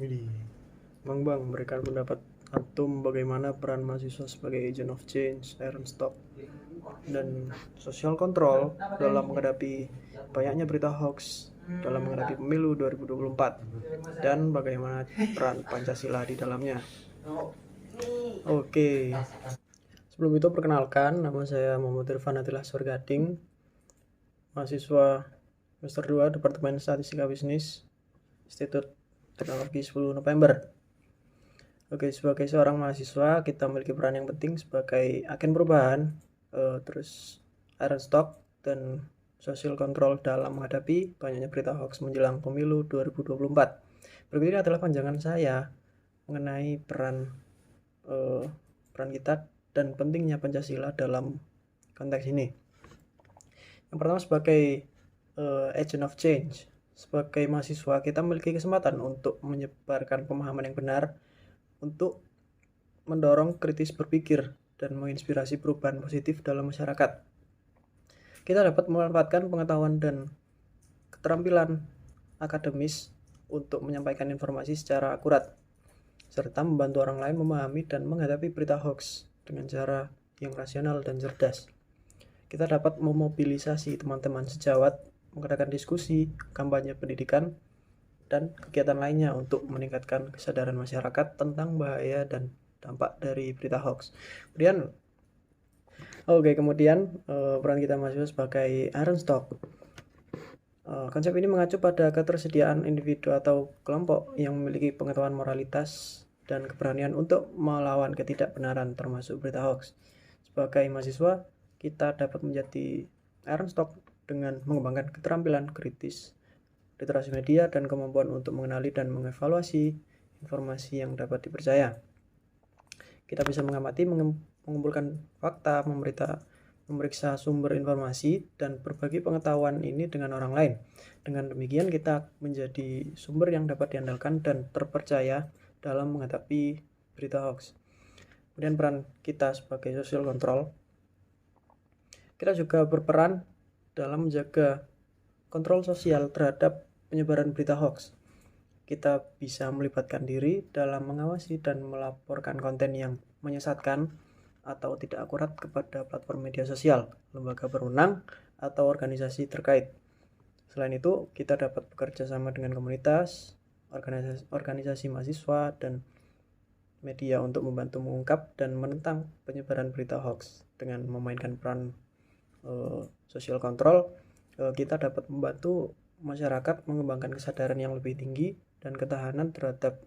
Jadi, Bang memberikan pendapat antum bagaimana peran mahasiswa sebagai agent of change, iron stock, dan social control dalam menghadapi banyaknya berita hoax dalam menghadapi pemilu 2024 dan bagaimana peran Pancasila di dalamnya. Oke, sebelum itu perkenalkan, nama saya Muhammad Irfan Attilah Surgading, mahasiswa semester 2 Departemen Statistika Bisnis, Institut Teknologi 10 November. Oke, sebagai seorang mahasiswa, kita memiliki peran yang penting sebagai agen perubahan, terus iron stock dan social control dalam menghadapi banyaknya berita hoax menjelang pemilu 2024. Berikut ini adalah panjangan saya mengenai peran kita dan pentingnya Pancasila dalam konteks ini. Yang pertama, sebagai agent of change, sebagai mahasiswa kita memiliki kesempatan untuk menyebarkan pemahaman yang benar, untuk mendorong kritis berpikir dan menginspirasi perubahan positif dalam masyarakat. Kita dapat memanfaatkan pengetahuan dan keterampilan akademis untuk menyampaikan informasi secara akurat, serta membantu orang lain memahami dan menghadapi berita hoax dengan cara yang rasional dan cerdas. Kita dapat memobilisasi teman-teman sejawat, mengadakan diskusi, kampanye pendidikan, dan kegiatan lainnya untuk meningkatkan kesadaran masyarakat tentang bahaya dan dampak dari berita hoax. Kemudian peran kita mahasiswa sebagai iron stock. Konsep ini mengacu pada ketersediaan individu atau kelompok yang memiliki pengetahuan moralitas dan keberanian untuk melawan ketidakbenaran termasuk berita hoax. Sebagai mahasiswa, kita dapat menjadi iron stock dengan mengembangkan keterampilan kritis, literasi media, dan kemampuan untuk mengenali dan mengevaluasi informasi yang dapat dipercaya. Kita bisa mengamati, mengumpulkan fakta, memeriksa sumber informasi, dan berbagi pengetahuan ini dengan orang lain. Dengan demikian, kita menjadi sumber yang dapat diandalkan dan terpercaya dalam menghadapi berita hoax. Kemudian peran kita sebagai social control, kita juga berperan dalam menjaga kontrol sosial terhadap penyebaran berita hoax. Kita bisa melibatkan diri dalam mengawasi dan melaporkan konten yang menyesatkan atau tidak akurat kepada platform media sosial, lembaga berwenang, atau organisasi terkait. Selain itu, kita dapat bekerja sama dengan komunitas, organisasi mahasiswa, dan media untuk membantu mengungkap dan menentang penyebaran berita hoax. Dengan memainkan peran social control, kita dapat membantu masyarakat mengembangkan kesadaran yang lebih tinggi dan ketahanan terhadap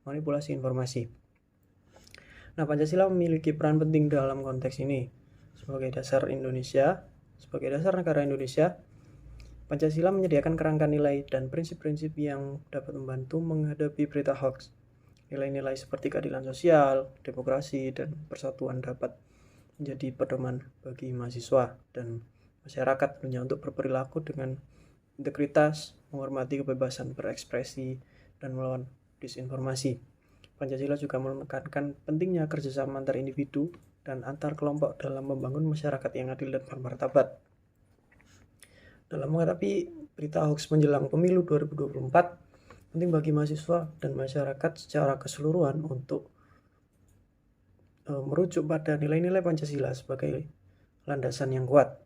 manipulasi informasi. Nah, Pancasila memiliki peran penting dalam konteks ini. Sebagai dasar negara Indonesia, Pancasila menyediakan kerangka nilai dan prinsip-prinsip yang dapat membantu menghadapi berita hoax. Nilai-nilai seperti keadilan sosial, demokrasi, dan persatuan dapat menjadi pedoman bagi mahasiswa dan masyarakat dunia untuk berperilaku dengan integritas, menghormati kebebasan berekspresi, dan melawan disinformasi. Pancasila juga menekankan pentingnya kerjasama antar individu dan antar kelompok dalam membangun masyarakat yang adil dan bermartabat. Dalam menghadapi berita hoax menjelang pemilu 2024, penting bagi mahasiswa dan masyarakat secara keseluruhan untuk merujuk pada nilai-nilai Pancasila sebagai landasan yang kuat.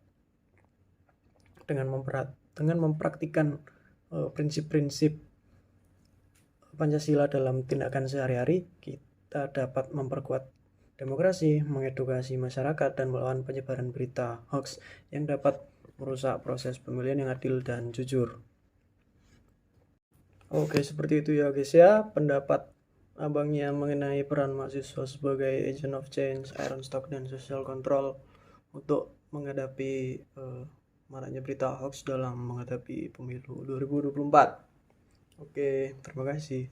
Dengan mempraktikkan prinsip-prinsip Pancasila dalam tindakan sehari-hari, kita dapat memperkuat demokrasi, mengedukasi masyarakat, dan melawan penyebaran berita hoax yang dapat merusak proses pemilihan yang adil dan jujur. Oke, seperti itu ya guys ya, pendapat abangnya mengenai peran mahasiswa sebagai agent of change, iron stock, dan social control untuk menghadapi maraknya berita hoax dalam menghadapi pemilu 2024. Oke, terima kasih.